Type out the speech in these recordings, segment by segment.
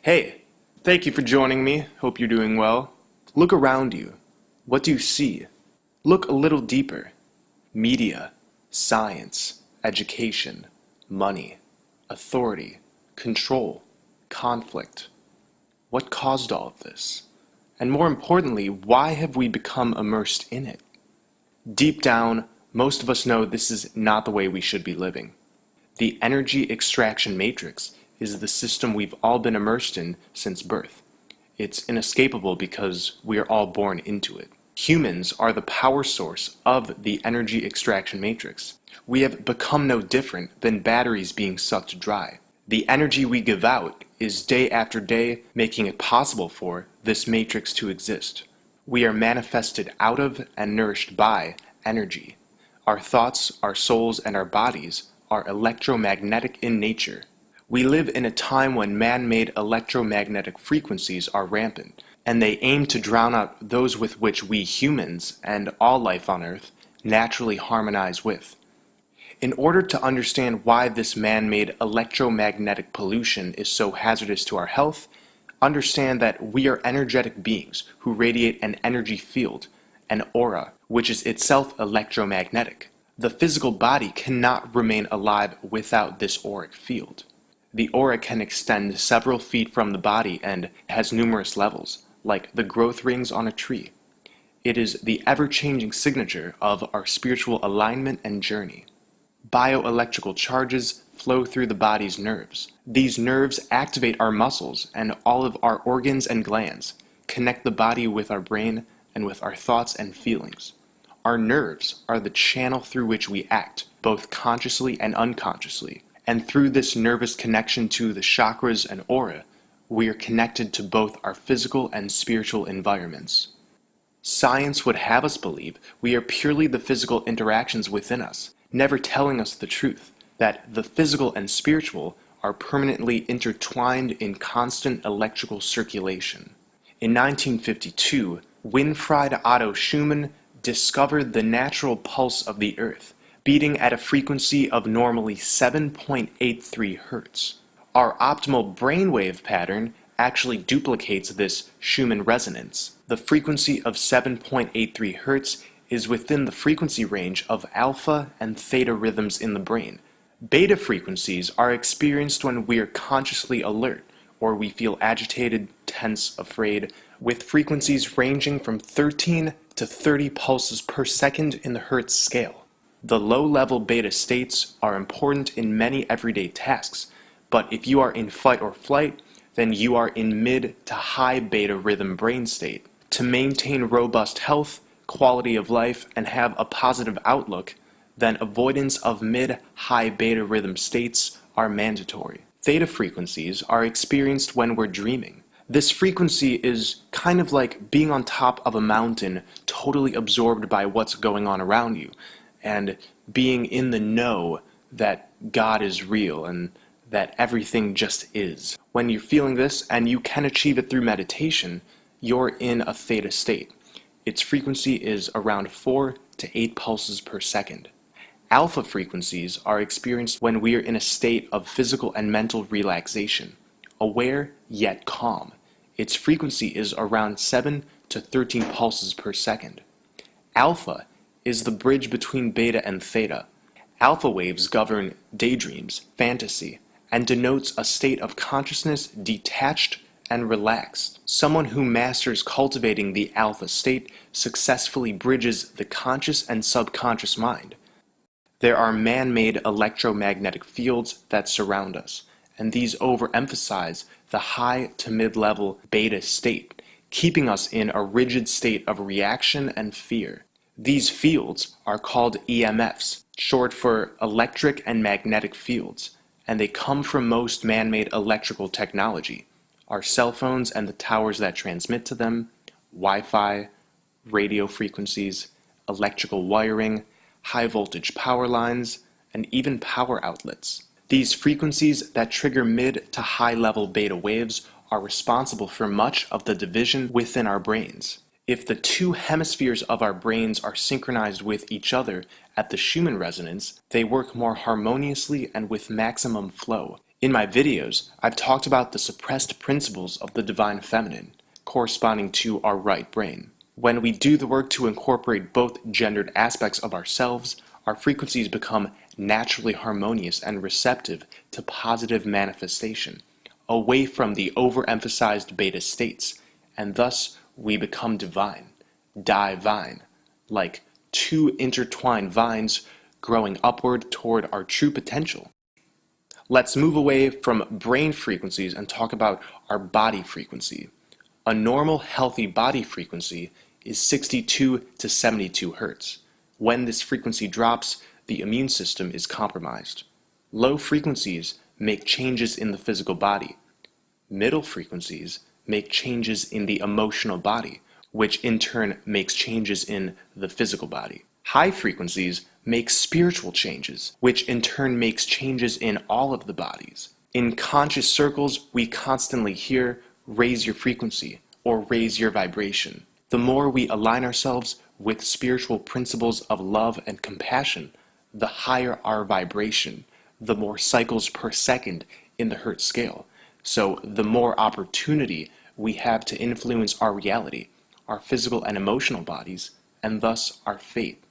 Hey, thank you for joining me. Hope you're doing well. Look around you. What do you see? Look a little deeper. Media, science, education, money, authority, control, conflict. What caused all of this? And more importantly, why have we become immersed in it? Deep down, most of us know this is not the way we should be living. The energy extraction matrix is the system we've all been immersed in since birth. It's inescapable because we are all born into it. Humans are the power source of the energy extraction matrix. We have become no different than batteries being sucked dry. The energy we give out is day after day making it possible for this matrix to exist. We are manifested out of and nourished by energy. Our thoughts, our souls, and our bodies are electromagnetic in nature. We live in a time when man-made electromagnetic frequencies are rampant, and they aim to drown out those with which we humans, and all life on Earth, naturally harmonize with. In order to understand why this man-made electromagnetic pollution is so hazardous to our health, understand that we are energetic beings who radiate an energy field, an aura, which is itself electromagnetic. The physical body cannot remain alive without this auric field. The aura can extend several feet from the body and has numerous levels, like the growth rings on a tree. It is the ever-changing signature of our spiritual alignment and journey. Bioelectrical charges flow through the body's nerves. These nerves activate our muscles and all of our organs and glands, connect the body with our brain and with our thoughts and feelings. Our nerves are the channel through which we act, both consciously and unconsciously. And through this nervous connection to the chakras and aura, we are connected to both our physical and spiritual environments. Science would have us believe we are purely the physical interactions within us, never telling us the truth, that the physical and spiritual are permanently intertwined in constant electrical circulation. In 1952, Winfried Otto Schumann discovered the natural pulse of the Earth, beating at a frequency of normally 7.83 Hertz. Our optimal brainwave pattern actually duplicates this Schumann resonance. The frequency of 7.83 Hertz is within the frequency range of alpha and theta rhythms in the brain. Beta frequencies are experienced when we are consciously alert, or we feel agitated, tense, afraid, with frequencies ranging from 13 to 30 pulses per second in the Hertz scale. The low-level beta states are important in many everyday tasks, but if you are in fight or flight, then you are in mid to high beta rhythm brain state. To maintain robust health, quality of life, and have a positive outlook, then avoidance of mid-high beta rhythm states are mandatory. Theta frequencies are experienced when we're dreaming. This frequency is kind of like being on top of a mountain, totally absorbed by what's going on around you, and being in the know that God is real and that everything just is. When you're feeling this, and you can achieve it through meditation, you're in a theta state. Its frequency is around 4 to 8 pulses per second. Alpha frequencies are experienced when we are in a state of physical and mental relaxation, aware yet calm. Its frequency is around 7 to 13 pulses per second. Alpha is the bridge between beta and theta. Alpha waves govern daydreams, fantasy, and denotes a state of consciousness detached and relaxed. Someone who masters cultivating the alpha state successfully bridges the conscious and subconscious mind. There are man-made electromagnetic fields that surround us, and these overemphasize the high to mid-level beta state, keeping us in a rigid state of reaction and fear. These fields are called EMFs, short for electric and magnetic fields, and they come from most man-made electrical technology, our cell phones and the towers that transmit to them, Wi-Fi, radio frequencies, electrical wiring, high-voltage power lines, and even power outlets. These frequencies that trigger mid to high-level beta waves are responsible for much of the division within our brains. If the two hemispheres of our brains are synchronized with each other at the Schumann resonance, they work more harmoniously and with maximum flow. In my videos, I've talked about the suppressed principles of the divine feminine, corresponding to our right brain. When we do the work to incorporate both gendered aspects of ourselves, our frequencies become naturally harmonious and receptive to positive manifestation, away from the overemphasized beta states, and thus we become divine, divine, like two intertwined vines growing upward toward our true potential. Let's move away from brain frequencies and talk about our body frequency. A normal, healthy body frequency is 62 to 72 hertz. When this frequency drops, the immune system is compromised. Low frequencies make changes in the physical body. Middle frequencies make changes in the emotional body, which in turn makes changes in the physical body. High frequencies make spiritual changes, which in turn makes changes in all of the bodies. In conscious circles, we constantly hear, raise your frequency, or raise your vibration. The more we align ourselves with spiritual principles of love and compassion, the higher our vibration, the more cycles per second in the Hertz scale. So the more opportunity we have to influence our reality, our physical and emotional bodies, and thus our fate.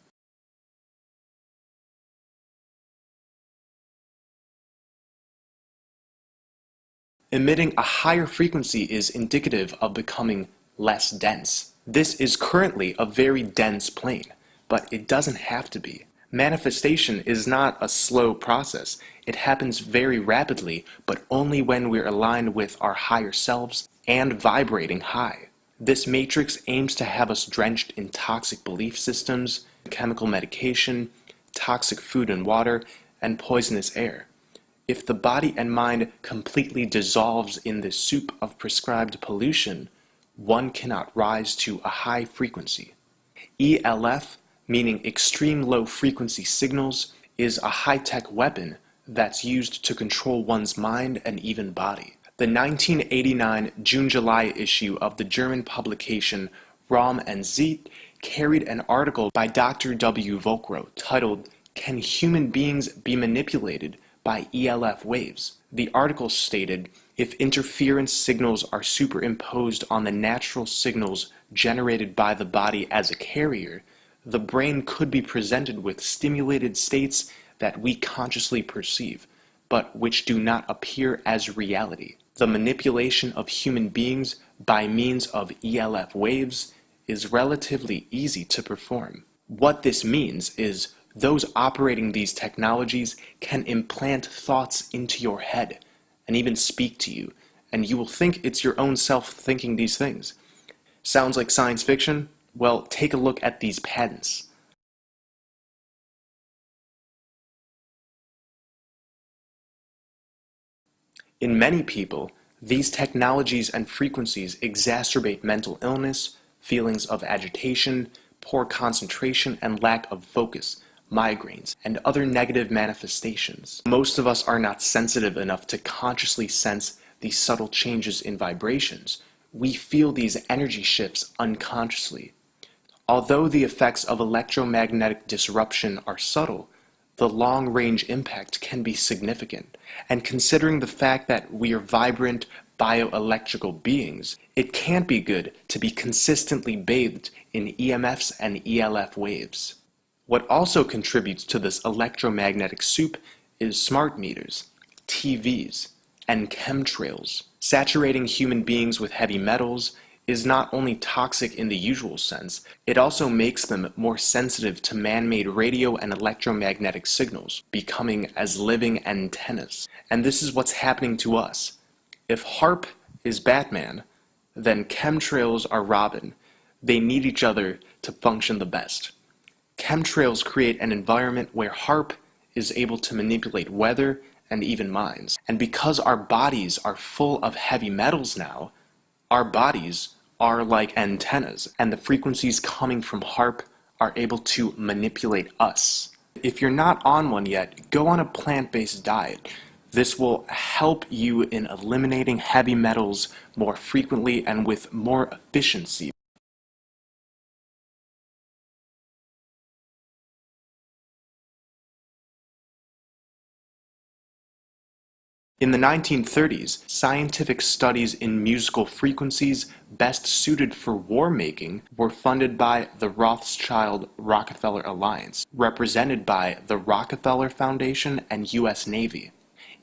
Emitting a higher frequency is indicative of becoming less dense. This is currently a very dense plane, but it doesn't have to be. Manifestation is not a slow process. It happens very rapidly, but only when we're aligned with our higher selves and vibrating high. This matrix aims to have us drenched in toxic belief systems, chemical medication, toxic food and water, and poisonous air. If the body and mind completely dissolves in this soup of prescribed pollution, one cannot rise to a high frequency. ELF, meaning extreme low frequency signals, is a high-tech weapon that's used to control one's mind and even body. The 1989 June-July issue of the German publication Raum und Zeit carried an article by Dr. W. Volkrow titled, "Can Human Beings Be Manipulated by ELF Waves?" The article stated, if interference signals are superimposed on the natural signals generated by the body as a carrier, the brain could be presented with stimulated states that we consciously perceive, but which do not appear as reality. The manipulation of human beings by means of ELF waves is relatively easy to perform. What this means is those operating these technologies can implant thoughts into your head and even speak to you, and you will think it's your own self thinking these things. Sounds like science fiction? Well, take a look at these patents. In many people, these technologies and frequencies exacerbate mental illness, feelings of agitation, poor concentration, and lack of focus, migraines, and other negative manifestations. Most of us are not sensitive enough to consciously sense these subtle changes in vibrations. We feel these energy shifts unconsciously. Although the effects of electromagnetic disruption are subtle, the long-range impact can be significant. And considering the fact that we are vibrant, bioelectrical beings, it can't be good to be consistently bathed in EMFs and ELF waves. What also contributes to this electromagnetic soup is smart meters, TVs, and chemtrails. Saturating human beings with heavy metals is not only toxic in the usual sense, it also makes them more sensitive to man-made radio and electromagnetic signals, becoming as living antennas. And this is what's happening to us. If HARP is Batman, then chemtrails are Robin. They need each other to function the best. Chemtrails create an environment where HARP is able to manipulate weather and even minds. And because our bodies are full of heavy metals now, our bodies are like antennas, and the frequencies coming from HARP are able to manipulate us. If you're not on one yet, go on a plant-based diet. This will help you in eliminating heavy metals more frequently and with more efficiency. In the 1930s, scientific studies in musical frequencies best suited for war making were funded by the Rothschild-Rockefeller Alliance, represented by the Rockefeller Foundation and U.S. Navy.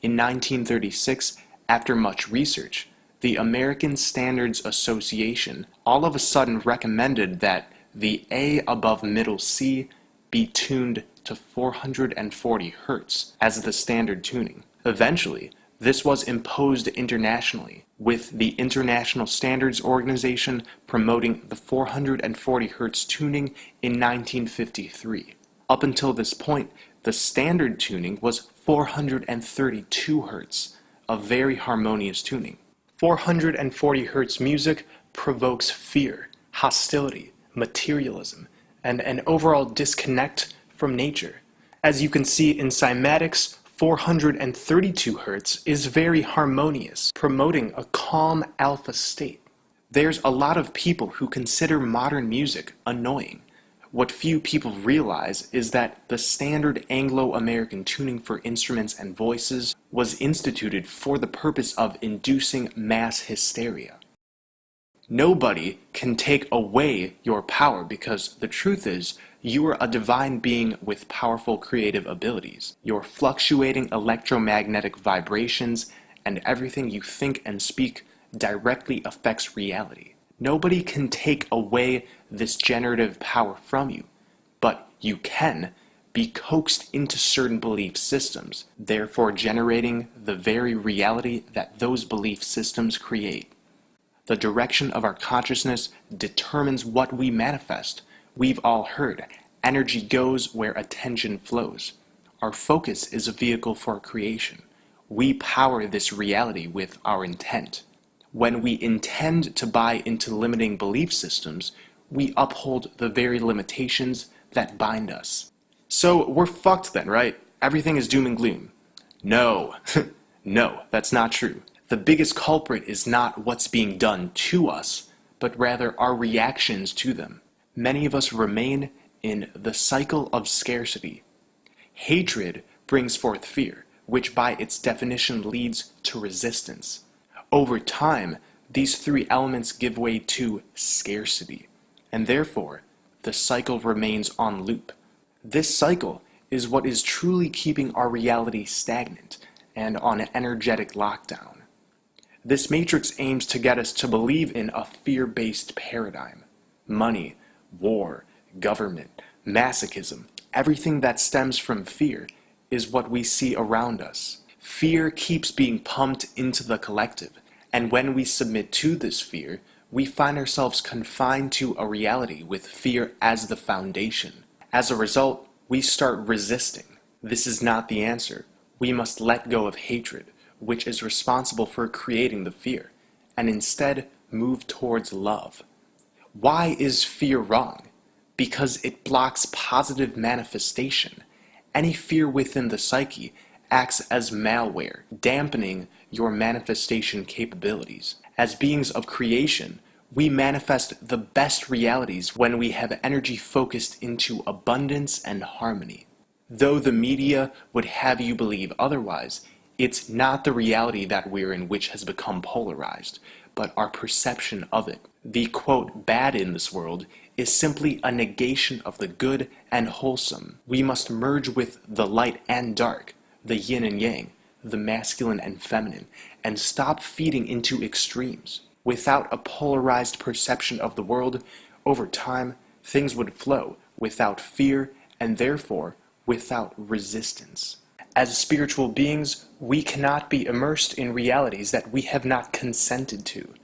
In 1936, after much research, the American Standards Association all of a sudden recommended that the A above middle C be tuned to 440 Hertz as the standard tuning. Eventually, this was imposed internationally, with the International Standards Organization promoting the 440 Hz tuning in 1953. Up until this point, the standard tuning was 432 Hz, a very harmonious tuning. 440 Hz music provokes fear, hostility, materialism, and an overall disconnect from nature. As you can see in cymatics, 432 Hz is very harmonious, promoting a calm alpha state. There's a lot of people who consider modern music annoying. What few people realize is that the standard Anglo-American tuning for instruments and voices was instituted for the purpose of inducing mass hysteria. Nobody can take away your power because the truth is, you are a divine being with powerful creative abilities. Your fluctuating electromagnetic vibrations and everything you think and speak directly affects reality. Nobody can take away this generative power from you, but you can be coaxed into certain belief systems, therefore generating the very reality that those belief systems create. The direction of our consciousness determines what we manifest. We've all heard, energy goes where attention flows. Our focus is a vehicle for creation. We power this reality with our intent. When we intend to buy into limiting belief systems, we uphold the very limitations that bind us. So we're fucked then, right? Everything is doom and gloom. No, no, that's not true. The biggest culprit is not what's being done to us, but rather our reactions to them. Many of us remain in the cycle of scarcity. Hatred brings forth fear, which by its definition leads to resistance. Over time, these three elements give way to scarcity, and therefore, the cycle remains on loop. This cycle is what is truly keeping our reality stagnant and on an energetic lockdown. This matrix aims to get us to believe in a fear-based paradigm. Money, war, government, masochism, everything that stems from fear is what we see around us. Fear keeps being pumped into the collective, and when we submit to this fear, we find ourselves confined to a reality with fear as the foundation. As a result, we start resisting. This is not the answer. We must let go of hatred, which is responsible for creating the fear, and instead move towards love. Why is fear wrong? Because it blocks positive manifestation. Any fear within the psyche acts as malware, dampening your manifestation capabilities. As beings of creation, we manifest the best realities when we have energy focused into abundance and harmony. Though the media would have you believe otherwise, it's not the reality that we're in which has become polarized, but our perception of it. The quote, bad in this world is simply a negation of the good and wholesome. We must merge with the light and dark, the yin and yang, the masculine and feminine, and stop feeding into extremes. Without a polarized perception of the world, over time, things would flow without fear and therefore without resistance. As spiritual beings, we cannot be immersed in realities that we have not consented to.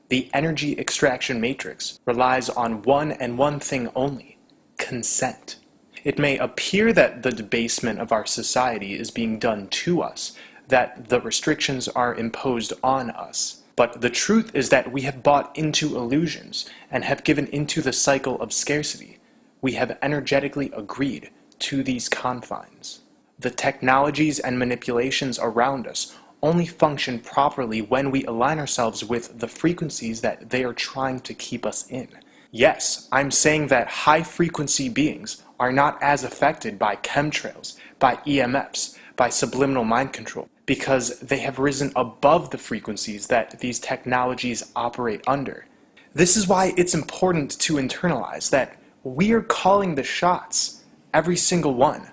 The energy extraction matrix relies on one and one thing only: consent. It may appear that the debasement of our society is being done to us, that the restrictions are imposed on us. But the truth is that we have bought into illusions and have given into the cycle of scarcity. We have energetically agreed to these confines. The technologies and manipulations around us only function properly when we align ourselves with the frequencies that they are trying to keep us in. Yes, I'm saying that high-frequency beings are not as affected by chemtrails, by EMFs, by subliminal mind control, because they have risen above the frequencies that these technologies operate under. This is why it's important to internalize that we are calling the shots, every single one.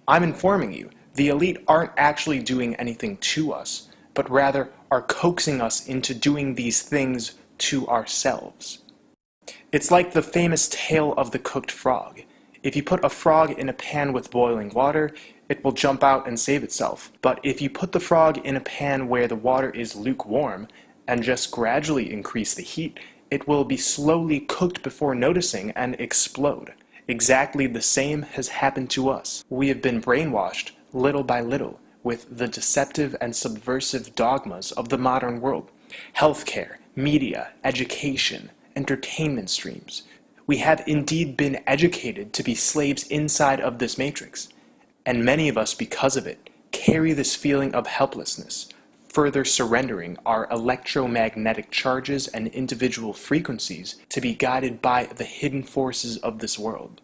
I'm informing you, the elite aren't actually doing anything to us, but rather are coaxing us into doing these things to ourselves. It's like the famous tale of the cooked frog. If you put a frog in a pan with boiling water, it will jump out and save itself. But if you put the frog in a pan where the water is lukewarm and just gradually increase the heat, it will be slowly cooked before noticing and explode. Exactly the same has happened to us. We have been brainwashed, little by little, with the deceptive and subversive dogmas of the modern world. Healthcare, media, education, entertainment streams. We have indeed been educated to be slaves inside of this matrix. And many of us, because of it, carry this feeling of helplessness, further surrendering our electromagnetic charges and individual frequencies to be guided by the hidden forces of this world.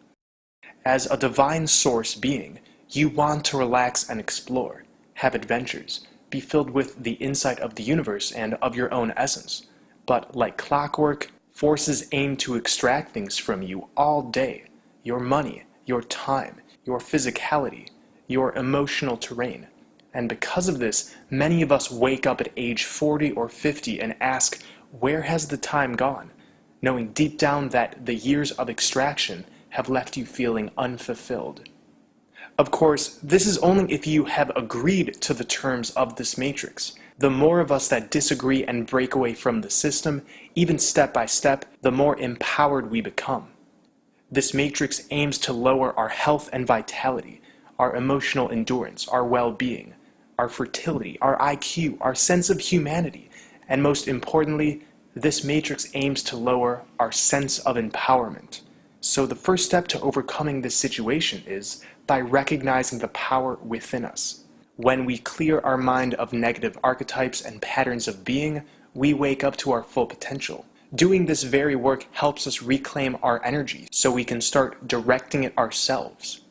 As a divine source being, you want to relax and explore, have adventures, be filled with the insight of the universe and of your own essence. But like clockwork, forces aim to extract things from you all day: your money, your time, your physicality, your emotional terrain. And because of this, many of us wake up at age 40 or 50 and ask, where has the time gone? Knowing deep down that the years of extraction have left you feeling unfulfilled. Of course, this is only if you have agreed to the terms of this matrix. The more of us that disagree and break away from the system, even step by step, the more empowered we become. This matrix aims to lower our health and vitality, our emotional endurance, our well-being, our fertility, our IQ, our sense of humanity, and most importantly, this matrix aims to lower our sense of empowerment. So the first step to overcoming this situation is by recognizing the power within us. When we clear our mind of negative archetypes and patterns of being, we wake up to our full potential. Doing this very work helps us reclaim our energy so we can start directing it ourselves.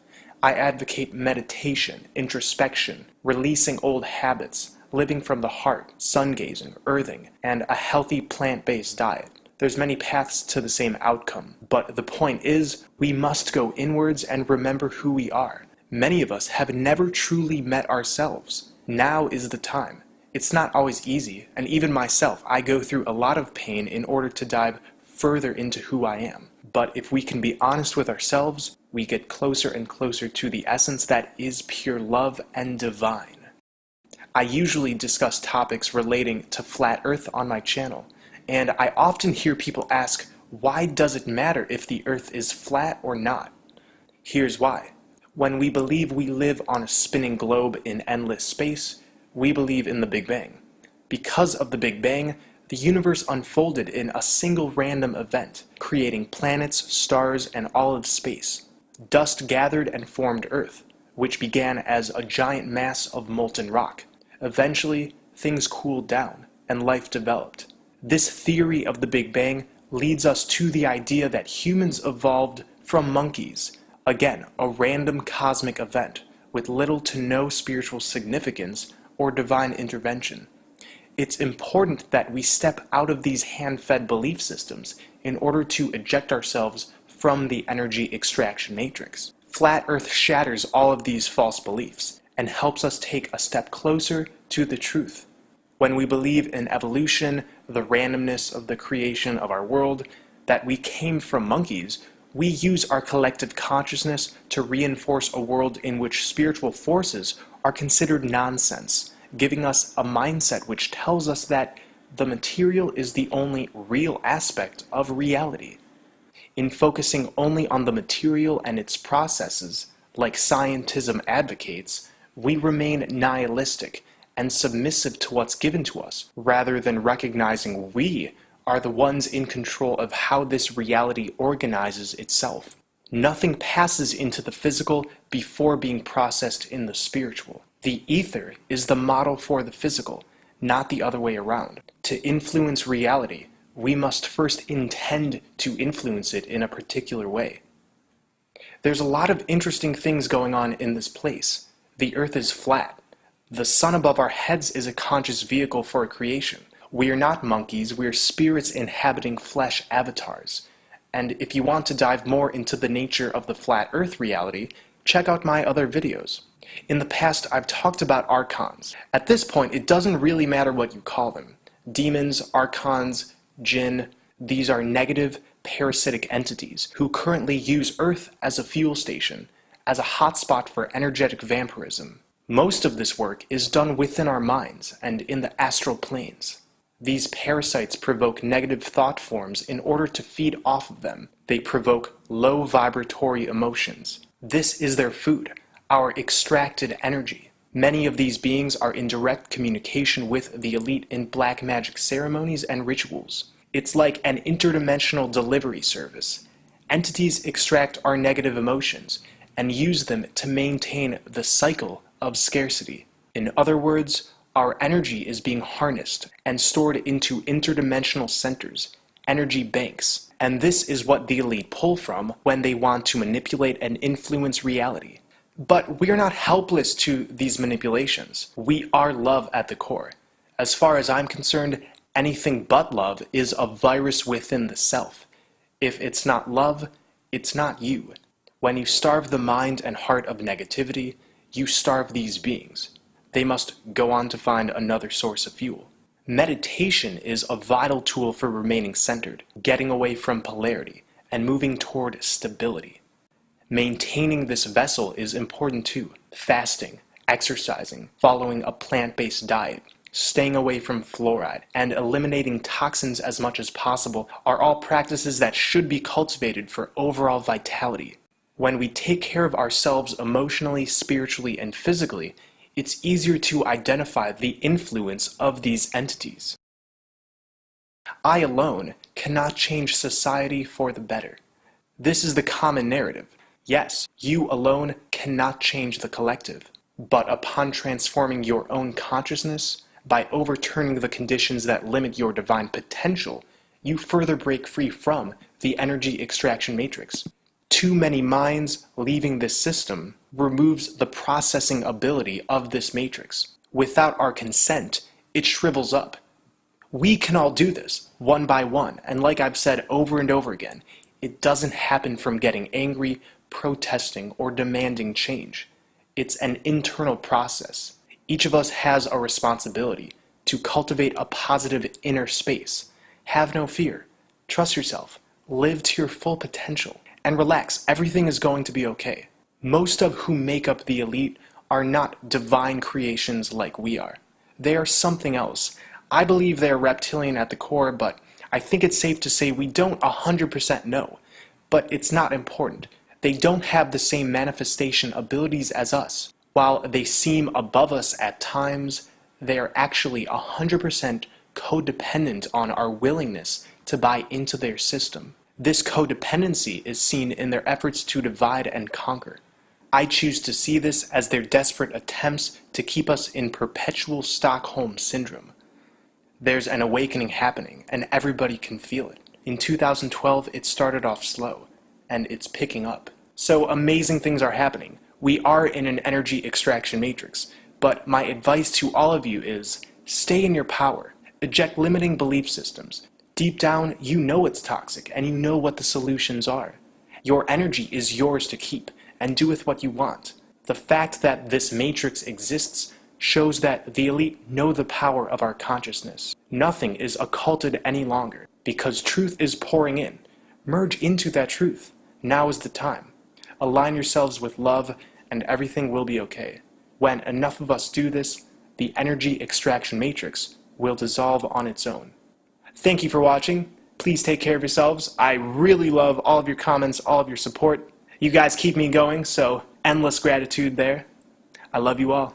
I advocate meditation, introspection, releasing old habits, living from the heart, sun gazing, earthing, and a healthy plant-based diet. There's many paths to the same outcome, but the point is, we must go inwards and remember who we are. Many of us have never truly met ourselves. Now is the time. It's not always easy, and even myself, I go through a lot of pain in order to dive further into who I am. But if we can be honest with ourselves, we get closer and closer to the essence that is pure love and divine. I usually discuss topics relating to Flat Earth on my channel, and I often hear people ask, why does it matter if the Earth is flat or not? Here's why. When we believe we live on a spinning globe in endless space, we believe in the Big Bang. Because of the Big Bang, the universe unfolded in a single random event, creating planets, stars, and all of space. Dust gathered and formed Earth, which began as a giant mass of molten rock. Eventually, things cooled down, and life developed. This theory of the Big Bang leads us to the idea that humans evolved from monkeys. Again, a random cosmic event, with little to no spiritual significance or divine intervention. It's important that we step out of these hand-fed belief systems in order to eject ourselves from the energy extraction matrix. Flat Earth shatters all of these false beliefs and helps us take a step closer to the truth. When we believe in evolution, the randomness of the creation of our world, that we came from monkeys, we use our collective consciousness to reinforce a world in which spiritual forces are considered nonsense, giving us a mindset which tells us that the material is the only real aspect of reality. In focusing only on the material and its processes, like scientism advocates, we remain nihilistic and submissive to what's given to us, rather than recognizing we are the ones in control of how this reality organizes itself. Nothing passes into the physical before being processed in the spiritual. The ether is the model for the physical, not the other way around. To influence reality, we must first intend to influence it in a particular way. There's a lot of interesting things going on in this place. The Earth is flat. The sun above our heads is a conscious vehicle for creation. We are not monkeys, we are spirits inhabiting flesh avatars. And if you want to dive more into the nature of the flat earth reality, check out my other videos. In the past, I've talked about archons. At this point, it doesn't really matter what you call them. Demons, archons, jinn, these are negative, parasitic entities who currently use Earth as a fuel station, as a hotspot for energetic vampirism. Most of this work is done within our minds and in the astral planes. These parasites provoke negative thought forms in order to feed off of them. They provoke low vibratory emotions. This is their food, our extracted energy. Many of these beings are in direct communication with the elite in black magic ceremonies and rituals. It's like an interdimensional delivery service. Entities extract our negative emotions and use them to maintain the cycle of scarcity. In other words, our energy is being harnessed and stored into interdimensional centers, energy banks, and this is what the elite pull from when they want to manipulate and influence reality. But we are not helpless to these manipulations. We are love at the core. As far as I'm concerned, anything but love is a virus within the self. If it's not love, it's not you. When you starve the mind and heart of negativity, you starve these beings. They must go on to find another source of fuel. Meditation is a vital tool for remaining centered, getting away from polarity, and moving toward stability. Maintaining this vessel is important too. Fasting, exercising, following a plant-based diet, staying away from fluoride, and eliminating toxins as much as possible are all practices that should be cultivated for overall vitality. When we take care of ourselves emotionally, spiritually, and physically, it's easier to identify the influence of these entities. I alone cannot change society for the better. This is the common narrative. Yes, you alone cannot change the collective, but upon transforming your own consciousness, by overturning the conditions that limit your divine potential, you further break free from the energy extraction matrix. Too many minds leaving this system removes the processing ability of this matrix. Without our consent, it shrivels up. We can all do this, one by one, and like I've said over and over again, it doesn't happen from getting angry, protesting, or demanding change. It's an internal process. Each of us has a responsibility to cultivate a positive inner space. Have no fear. Trust yourself. Live to your full potential. And relax, everything is going to be okay. Most of who make up the elite are not divine creations like we are. They are something else. I believe they are reptilian at the core, but I think it's safe to say we don't 100% know. But it's not important. They don't have the same manifestation abilities as us. While they seem above us at times, they are actually 100% codependent on our willingness to buy into their system. This codependency is seen in their efforts to divide and conquer. I choose to see this as their desperate attempts to keep us in perpetual Stockholm Syndrome. There's an awakening happening, and everybody can feel it. In 2012, it started off slow, and it's picking up. So amazing things are happening. We are in an energy extraction matrix, but my advice to all of you is stay in your power, eject limiting belief systems. Deep down, you know it's toxic, and you know what the solutions are. Your energy is yours to keep, and do with what you want. The fact that this matrix exists shows that the elite know the power of our consciousness. Nothing is occulted any longer, because truth is pouring in. Merge into that truth. Now is the time. Align yourselves with love, and everything will be okay. When enough of us do this, the energy extraction matrix will dissolve on its own. Thank you for watching. Please take care of yourselves. I really love all of your comments, all of your support. You guys keep me going, so endless gratitude there. I love you all.